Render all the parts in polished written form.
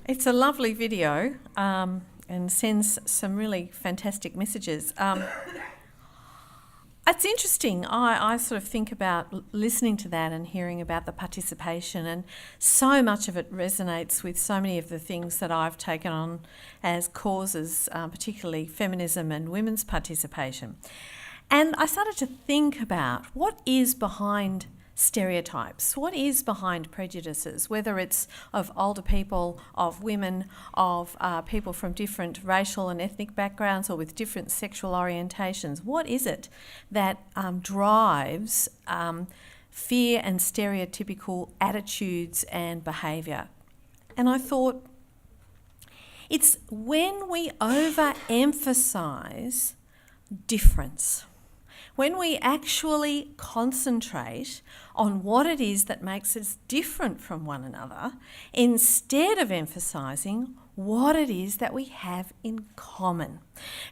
It's a lovely video and sends some really fantastic messages. It's interesting. I sort of think about listening to that and hearing about the participation, and so much of it resonates with so many of the things that I've taken on as causes, particularly feminism and women's participation. And I started to think about what is behind stereotypes, what is behind prejudices, whether it's of older people, of women, of people from different racial and ethnic backgrounds or with different sexual orientations. What is it that drives fear and stereotypical attitudes and behaviour? And I thought, it's when we overemphasise difference, when we actually concentrate on what it is that makes us different from one another, instead of emphasising what it is that we have in common.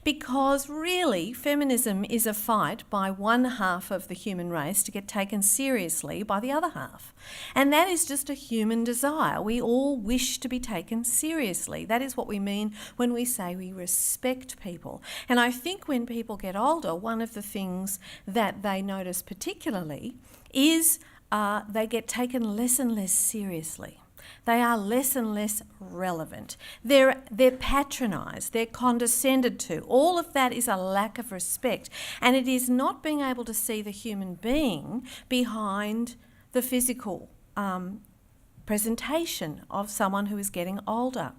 Because really, feminism is a fight by one half of the human race to get taken seriously by the other half. And that is just a human desire. We all wish to be taken seriously. That is what we mean when we say we respect people. And I think when people get older, one of the things that they notice particularly is they get taken less and less seriously. They are less and less relevant. They're patronised, they're condescended to. All of that is a lack of respect. And it is not being able to see the human being behind the physical presentation of someone who is getting older.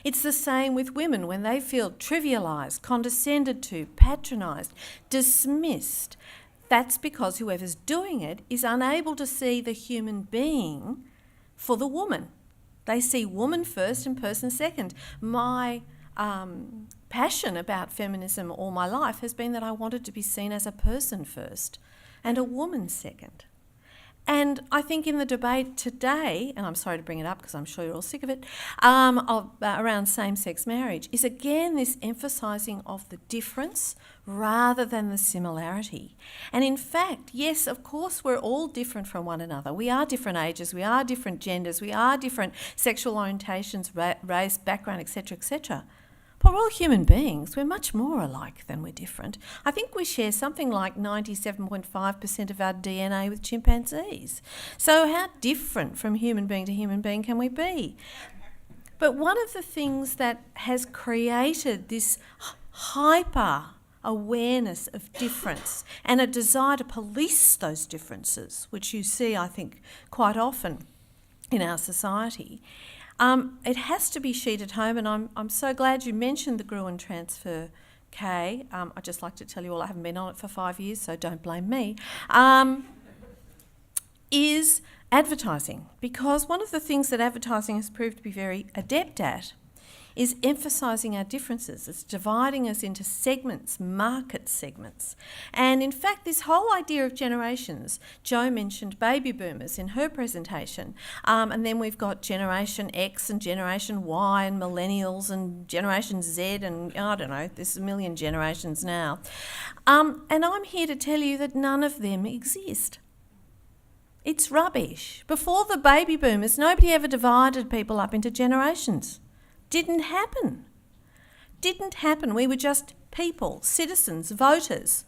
It's the same with women when they feel trivialised, condescended to, patronised, dismissed. That's because whoever's doing it is unable to see the human being for the woman. They see woman first and person second. My passion about feminism all my life has been that I wanted to be seen as a person first and a woman second. And I think in the debate today, and I'm sorry to bring it up because I'm sure you're all sick of it, around same-sex marriage, is again this emphasising of the difference rather than the similarity. And in fact, yes, of course, we're all different from one another. We are different ages, we are different genders, we are different sexual orientations, race, background, etc., etc. But we're all human beings. We're much more alike than we're different. I think we share something like 97.5% of our DNA with chimpanzees. So how different from human being to human being can we be? But one of the things that has created this hyper awareness of difference and a desire to police those differences, which you see, I think, quite often in our society, it has to be sheeted home, and I'm so glad you mentioned the Gruen transfer, Kay. I'd just like to tell you all I haven't been on it for 5 years, so don't blame me, is advertising. Because one of the things that advertising has proved to be very adept at is emphasising our differences. It's dividing us into segments, market segments. And in fact, this whole idea of generations, Jo mentioned baby boomers in her presentation, and then we've got Generation X and Generation Y and millennials and Generation Z and I don't know, there's a million generations now. And I'm here to tell you that none of them exist. It's rubbish. Before the baby boomers, nobody ever divided people up into generations. Didn't happen. We were just people, citizens, voters.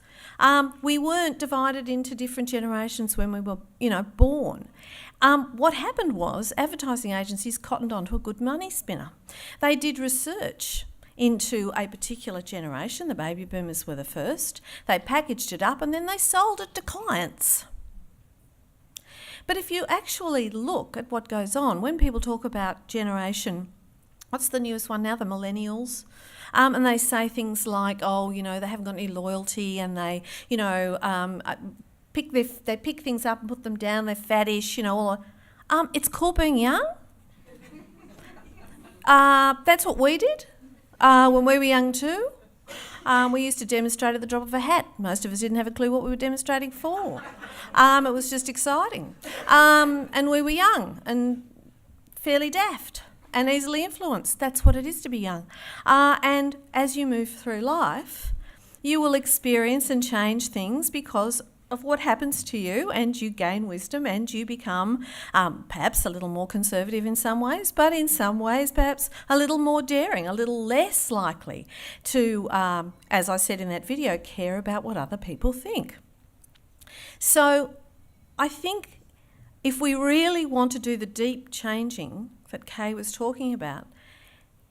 We weren't divided into different generations when we were, born. What happened was advertising agencies cottoned onto a good money spinner. They did research into a particular generation. The baby boomers were the first. They packaged it up and then they sold it to clients. But if you actually look at what goes on, when people talk about generation, what's the newest one now? The millennials. And they say things like, they haven't got any loyalty and they, pick things up and put them down, they're faddish, it's called being young. That's what we did when we were young too. We used to demonstrate at the drop of a hat. Most of us didn't have a clue what we were demonstrating for. It was just exciting. And we were young and fairly daft and easily influenced. That's what it is to be young. And as you move through life, you will experience and change things because of what happens to you, and you gain wisdom, and you become perhaps a little more conservative in some ways, but in some ways perhaps a little more daring, a little less likely to, as I said in that video, care about what other people think. So I think if we really want to do the deep changing that Kay was talking about,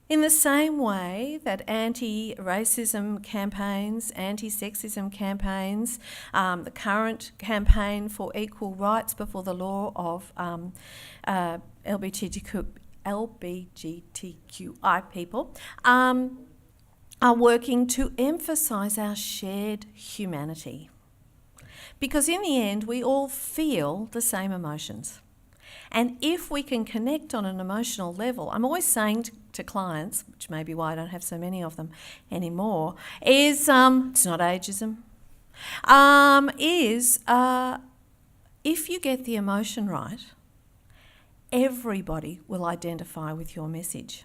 in the same way that anti-racism campaigns, anti-sexism campaigns, the current campaign for equal rights before the law of LGBTQI people, are working to emphasise our shared humanity. Because in the end, we all feel the same emotions. And if we can connect on an emotional level, I'm always saying to clients, which may be why I don't have so many of them anymore, is, it's not ageism, if you get the emotion right, everybody will identify with your message.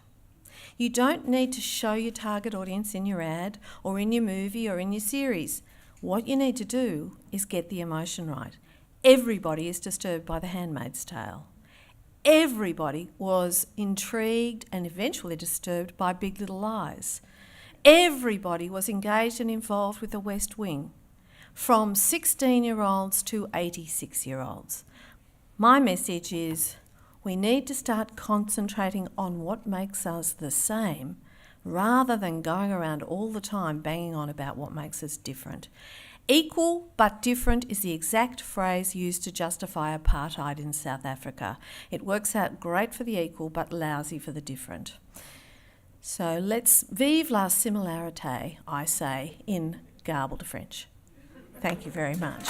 You don't need to show your target audience in your ad or in your movie or in your series. What you need to do is get the emotion right. Everybody is disturbed by The Handmaid's Tale. Everybody was intrigued and eventually disturbed by Big Little Lies. Everybody was engaged and involved with The West Wing, from 16-year-olds to 86-year-olds. My message is we need to start concentrating on what makes us the same rather than going around all the time banging on about what makes us different. Equal but different is the exact phrase used to justify apartheid in South Africa. It works out great for the equal but lousy for the different. So let's vive la similarité, I say, in garbled French. Thank you very much.